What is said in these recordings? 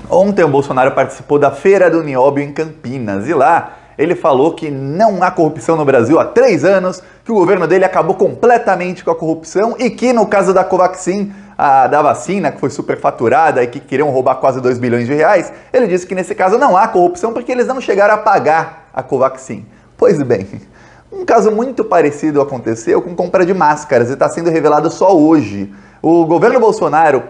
Ontem o Bolsonaro participou da Feira do Nióbio em Campinas e lá ele falou que não há corrupção no Brasil há 3 anos, que o governo dele acabou completamente com a corrupção e que no caso da Covaxin, da vacina que foi superfaturada e que queriam roubar quase 2 bilhões de reais, ele disse que nesse caso não há corrupção porque eles não chegaram a pagar a Covaxin. Pois bem, um caso muito parecido aconteceu com compra de máscaras e está sendo revelado só hoje. O governo Bolsonaro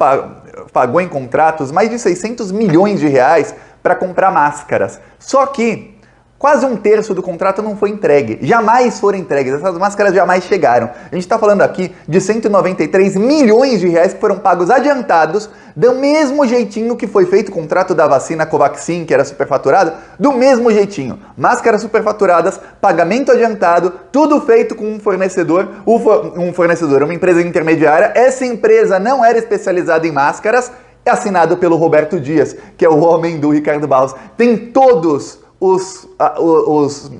pagou em contratos mais de 600 milhões de reais para comprar máscaras. Só que quase 1/3 do contrato não foi entregue. Jamais foram entregues. Essas máscaras jamais chegaram. A gente está falando aqui de 193 milhões de reais que foram pagos adiantados, do mesmo jeitinho que foi feito o contrato da vacina Covaxin, que era superfaturada, do mesmo jeitinho. Máscaras superfaturadas, pagamento adiantado, tudo feito com um fornecedor, uma empresa intermediária. Essa empresa não era especializada em máscaras, é assinado pelo Roberto Dias, que é o homem do Ricardo Barros. Tem todas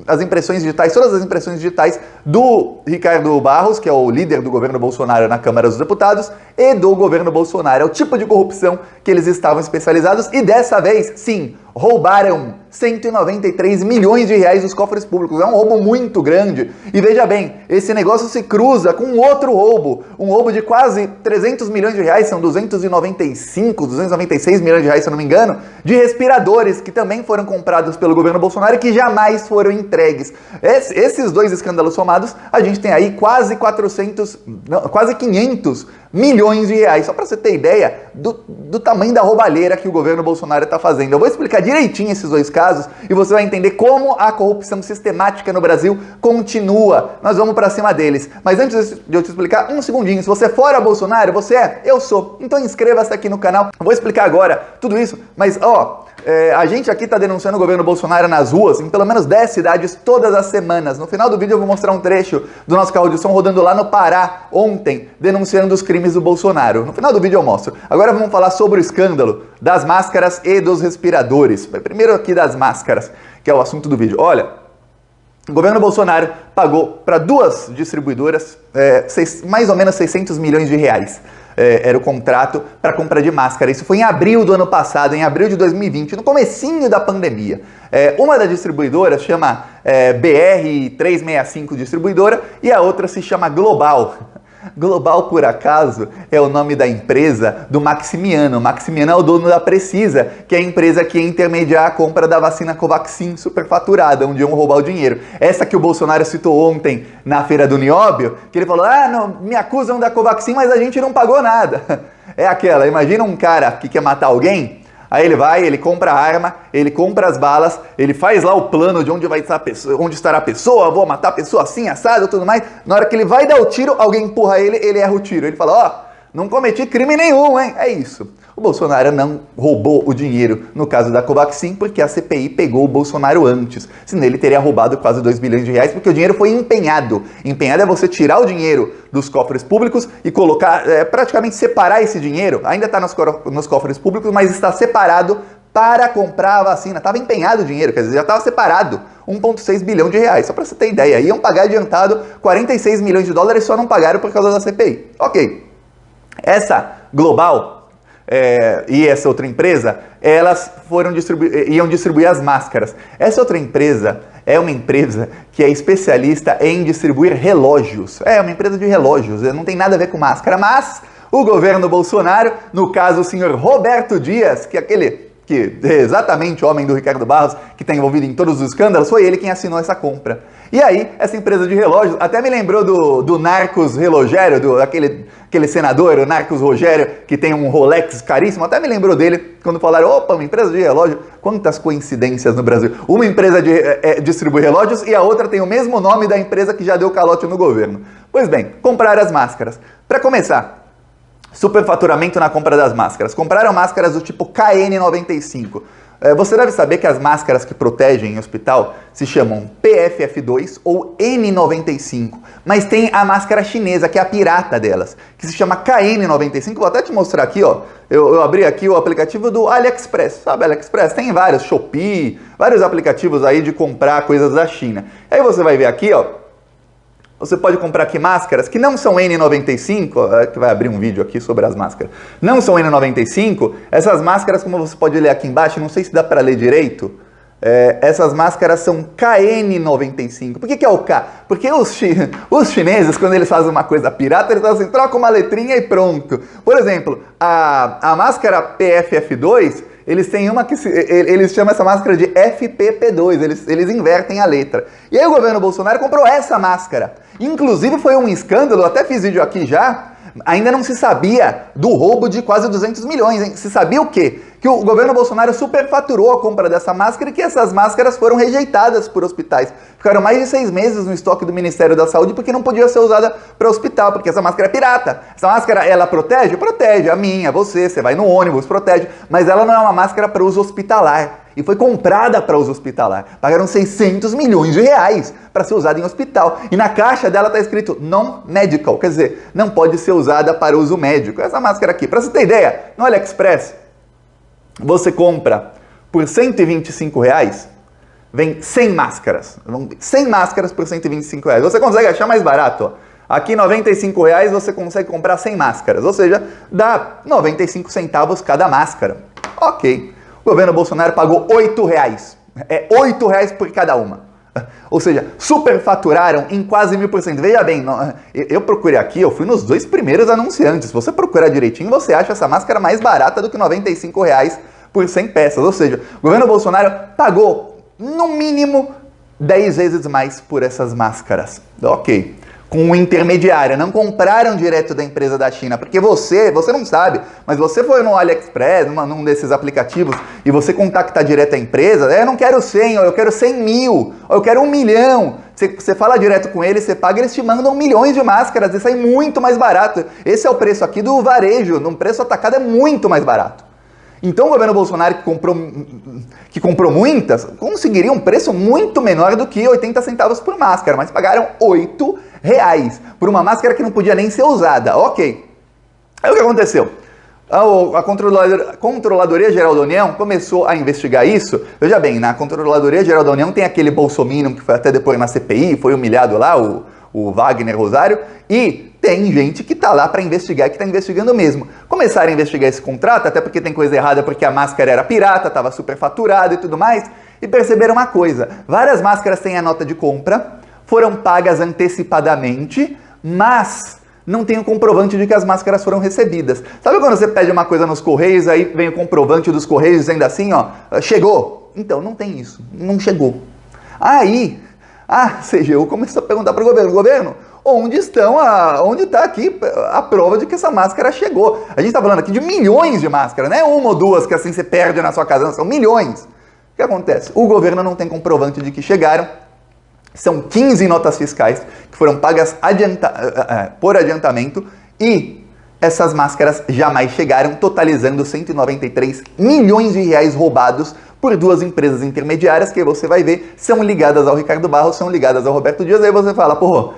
as impressões digitais, todas as impressões digitais do Ricardo Barros, que é o líder do governo Bolsonaro na Câmara dos Deputados, e do governo Bolsonaro. É o tipo de corrupção que eles estavam especializados e dessa vez, sim, roubaram 193 milhões de reais dos cofres públicos. É um roubo muito grande. E veja bem, esse negócio se cruza com outro roubo, um roubo de quase 300 milhões de reais, são 296 milhões de reais, se eu não me engano, de respiradores que também foram comprados pelo governo Bolsonaro e que jamais foram entregues. Esses dois escândalos somados, a gente tem aí quase 500 milhões de reais, só para você ter ideia do tamanho da roubalheira que o governo Bolsonaro está fazendo. Eu vou explicar direitinho esses dois casos e você vai entender como a corrupção sistemática no Brasil continua. Nós vamos para cima deles. Mas antes de eu te explicar, um segundinho, se você for a Bolsonaro, você é? Eu sou. Então inscreva-se aqui no canal. Eu vou explicar agora tudo isso, mas a gente aqui está denunciando o governo Bolsonaro nas ruas, em pelo menos 10 cidades, todas as semanas. No final do vídeo eu vou mostrar um trecho do nosso carro de som rodando lá no Pará, ontem, denunciando os crimes do Bolsonaro. No final do vídeo eu mostro. Agora vamos falar sobre o escândalo das máscaras e dos respiradores. Primeiro aqui das máscaras, que é o assunto do vídeo. Olha, o governo Bolsonaro pagou para 2 distribuidoras mais ou menos 600 milhões de reais. Era o contrato para compra de máscara. Isso foi em abril do ano passado, em abril de 2020, no comecinho da pandemia. Uma das distribuidoras chama BR365 Distribuidora e a outra se chama Global. Global, por acaso, é o nome da empresa do Maximiano. Maximiano é o dono da Precisa, que é a empresa que ia intermediar a compra da vacina Covaxin superfaturada, onde iam roubar o dinheiro. Essa que o Bolsonaro citou ontem na Feira do Nióbio, que ele falou, não, me acusam da Covaxin, mas a gente não pagou nada. É aquela, imagina um cara que quer matar alguém, aí ele vai, ele compra a arma, ele compra as balas, ele faz lá o plano de onde vai estar a pessoa, onde estará a pessoa, vou matar a pessoa assim, assado e tudo mais. Na hora que ele vai dar o tiro, alguém empurra ele, ele erra o tiro. Ele fala, não cometi crime nenhum, hein? É isso. O Bolsonaro não roubou o dinheiro no caso da Covaxin porque a CPI pegou o Bolsonaro antes. Senão ele teria roubado quase 2 bilhões de reais porque o dinheiro foi empenhado. Empenhado é você tirar o dinheiro dos cofres públicos e colocar, praticamente separar esse dinheiro. Ainda está nos cofres públicos, mas está separado para comprar a vacina. Estava empenhado o dinheiro, quer dizer, já estava separado. 1,6 bilhão de reais, só para você ter ideia. Iam pagar adiantado 46 milhões de dólares, só não pagaram por causa da CPI. Ok. Essa Global e essa outra empresa, elas iam distribuir as máscaras. Essa outra empresa é uma empresa que é especialista em distribuir relógios. É uma empresa de relógios, não tem nada a ver com máscara, mas o governo Bolsonaro, no caso o senhor Roberto Dias, que é exatamente o homem do Ricardo Barros, que está envolvido em todos os escândalos, foi ele quem assinou essa compra. E aí, essa empresa de relógios, até me lembrou do Narcos Relogério, aquele senador, o Narcos Rogério, que tem um Rolex caríssimo, até me lembrou dele, quando falaram, opa, uma empresa de relógio, quantas coincidências no Brasil. Uma empresa distribui relógios e a outra tem o mesmo nome da empresa que já deu calote no governo. Pois bem, compraram as máscaras. Para começar, superfaturamento na compra das máscaras. Compraram máscaras do tipo KN95. Você deve saber que as máscaras que protegem em hospital se chamam PFF2 ou N95. Mas tem a máscara chinesa, que é a pirata delas, que se chama KN95. Vou até te mostrar aqui, ó. Eu abri aqui o aplicativo do AliExpress. Sabe AliExpress? Tem vários, Shopee, vários aplicativos aí de comprar coisas da China. Aí você vai ver aqui, ó, Você pode comprar aqui máscaras que não são N95, que vai abrir um vídeo aqui sobre as máscaras. Não são N95, essas máscaras, como você pode ler aqui embaixo, não sei se dá para ler direito, essas máscaras são KN95. Por que é o K? Porque os chineses, quando eles fazem uma coisa pirata, eles falam assim, troca uma letrinha e pronto. Por exemplo, a máscara PFF2, eles têm uma que eles chamam essa máscara de FPP2, eles invertem a letra. E aí o governo Bolsonaro comprou essa máscara. Inclusive foi um escândalo, até fiz vídeo aqui já, ainda não se sabia do roubo de quase 200 milhões, hein? Se sabia o quê? Que o governo Bolsonaro superfaturou a compra dessa máscara e que essas máscaras foram rejeitadas por hospitais. Ficaram mais de 6 meses no estoque do Ministério da Saúde porque não podia ser usada para hospital, porque essa máscara é pirata. Essa máscara, ela protege? Protege. A minha, você vai no ônibus, protege. Mas ela não é uma máscara para uso hospitalar. E foi comprada para uso hospitalar. Pagaram 600 milhões de reais para ser usada em hospital. E na caixa dela está escrito non-medical, quer dizer, não pode ser usada para uso médico. Essa máscara aqui, para você ter ideia, no AliExpress, você compra por R$125, vem 100 máscaras. 100 máscaras por R$125. Você consegue achar mais barato, ó. Aqui R$95 você consegue comprar 100 máscaras, ou seja, dá 95 centavos cada máscara. Ok. O governo Bolsonaro pagou R$8. É R$8 por cada uma. Ou seja, superfaturaram em quase 1000%. Veja bem, eu procurei aqui, eu fui nos 2 primeiros anunciantes. Se você procurar direitinho, você acha essa máscara mais barata do que R$95 por 100 peças. Ou seja, o governo Bolsonaro pagou, no mínimo, 10 vezes mais por essas máscaras. Ok. Com um intermediário, não compraram direto da empresa da China, porque você não sabe, mas você foi no AliExpress, num desses aplicativos, e você contactar direto a empresa, eu não quero 100, eu quero 100 mil, eu quero 1 milhão. Você fala direto com eles, você paga, eles te mandam milhões de máscaras, e sai muito mais barato. Esse é o preço aqui do varejo, num preço atacado é muito mais barato. Então o governo Bolsonaro, que comprou muitas, conseguiria um preço muito menor do que 80 centavos por máscara, mas pagaram R$8 por uma máscara que não podia nem ser usada. Ok. Aí o que aconteceu? A Controladoria Geral da União começou a investigar isso. Veja bem, na Controladoria Geral da União tem aquele bolsominion que foi até depois na CPI, foi humilhado lá, o Wagner Rosário, e tem gente que tá lá para investigar, que tá investigando mesmo. Começaram a investigar esse contrato, até porque tem coisa errada, porque a máscara era pirata, estava superfaturada e tudo mais, e perceberam uma coisa, várias máscaras têm a nota de compra, foram pagas antecipadamente, mas não tem o comprovante de que as máscaras foram recebidas. Sabe quando você pede uma coisa nos Correios, aí vem o comprovante dos Correios dizendo assim, ó, chegou? Então, não tem isso, não chegou. Aí, a CGU começou a perguntar para o governo, onde está aqui a prova de que essa máscara chegou? A gente está falando aqui de milhões de máscaras, não é uma ou duas que assim você perde na sua casa, não, são milhões. O que acontece? O governo não tem comprovante de que chegaram, são 15 notas fiscais que foram pagas por adiantamento e essas máscaras jamais chegaram, totalizando 193 milhões de reais roubados por 2 empresas intermediárias que você vai ver são ligadas ao Ricardo Barros, são ligadas ao Roberto Dias. Aí você fala, pô,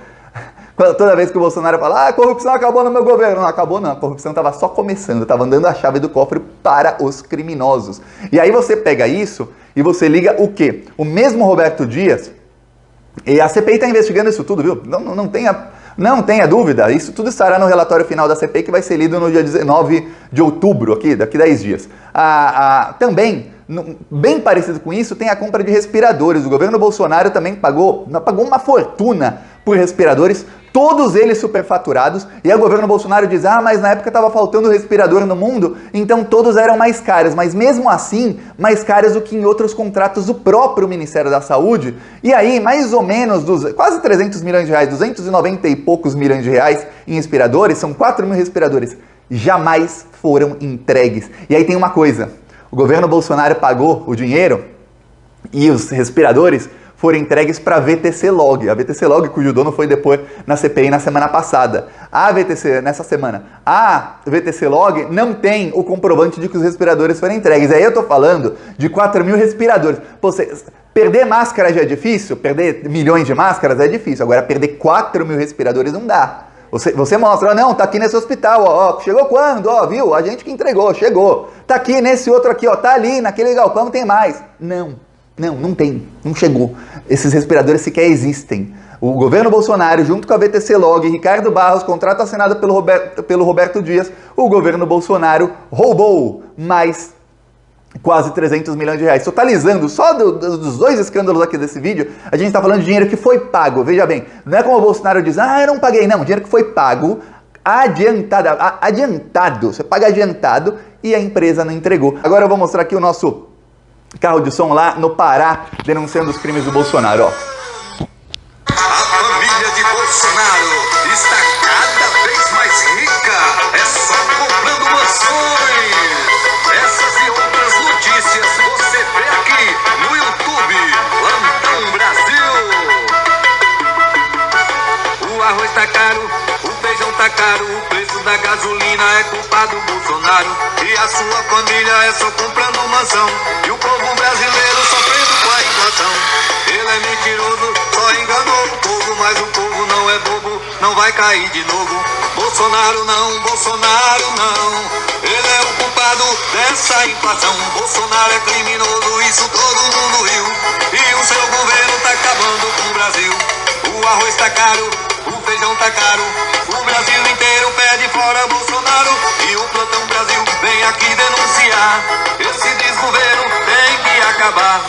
toda vez que o Bolsonaro fala, a corrupção acabou no meu governo. Não acabou não, a corrupção estava só começando, estava dando a chave do cofre para os criminosos. E aí você pega isso e você liga o quê? O mesmo Roberto Dias, e a CPI está investigando isso tudo, viu? Não tenha dúvida, isso tudo estará no relatório final da CPI que vai ser lido no dia 19 de outubro, daqui 10 dias. Também, bem parecido com isso, tem a compra de respiradores. O governo Bolsonaro também pagou uma fortuna por respiradores, todos eles superfaturados, e aí o governo Bolsonaro diz, mas na época estava faltando respirador no mundo, então todos eram mais caros, mas mesmo assim, mais caros do que em outros contratos do próprio Ministério da Saúde, e aí mais ou menos, quase 300 milhões de reais, 290 e poucos milhões de reais em respiradores, são 4 mil respiradores, jamais foram entregues. E aí tem uma coisa, o governo Bolsonaro pagou o dinheiro e os respiradores foram entregues para a VTC Log. A VTC Log, cujo dono foi depor na CPI na semana passada. A VTC Log não tem o comprovante de que os respiradores foram entregues. Aí eu tô falando de 4 mil respiradores. Perder máscara já é difícil, perder milhões de máscaras é difícil. Agora, perder 4 mil respiradores não dá. Você mostra, não, tá aqui nesse hospital, chegou quando? Viu? A gente que entregou, chegou. Tá aqui nesse outro aqui, tá ali, naquele galpão tem mais. Não tem, não chegou. Esses respiradores sequer existem. O governo Bolsonaro, junto com a VTC Log, Ricardo Barros, contrato assinado pelo Roberto Dias, o governo Bolsonaro roubou mais quase 300 milhões de reais. Totalizando, só dos dois escândalos aqui desse vídeo, a gente está falando de dinheiro que foi pago. Veja bem, não é como o Bolsonaro diz, eu não paguei. Não, dinheiro que foi pago, adiantado. Você paga adiantado e a empresa não entregou. Agora eu vou mostrar aqui o nosso carro de som lá no Pará, denunciando os crimes do Bolsonaro, ó. A família de Bolsonaro está cada vez mais rica. É só comprando mansões. Essas e outras notícias você vê aqui no YouTube, Plantão Brasil. O arroz tá caro, o feijão tá caro, o preço da gasolina é culpa do Bolsonaro. E a sua família é só comprando mansão. E o povo brasileiro sofrendo com a inflação. Ele é mentiroso, só enganou o povo, mas o povo não é bobo, não vai cair de novo. Bolsonaro não, Bolsonaro não. Ele é o culpado dessa inflação. Bolsonaro é criminoso, isso todo mundo viu. E o seu governo tá acabando com o Brasil. O arroz tá caro, o feijão tá caro. O Brasil inteiro pede fora Bolsonaro. E o Plantão Brasil vem aqui denunciar. Esse desgoverno tem que acabar.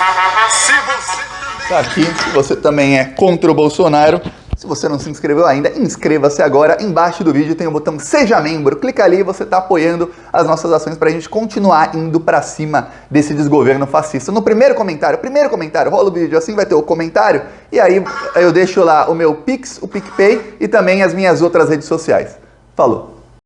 Se você Tá aqui, se você também é contra o Bolsonaro, se você não se inscreveu ainda, inscreva-se agora. Embaixo do vídeo tem o botão Seja Membro. Clica ali e você está apoiando as nossas ações para a gente continuar indo para cima desse desgoverno fascista. No primeiro comentário, rola o vídeo assim, vai ter o comentário. E aí eu deixo lá o meu Pix, o PicPay e também as minhas outras redes sociais. Falou!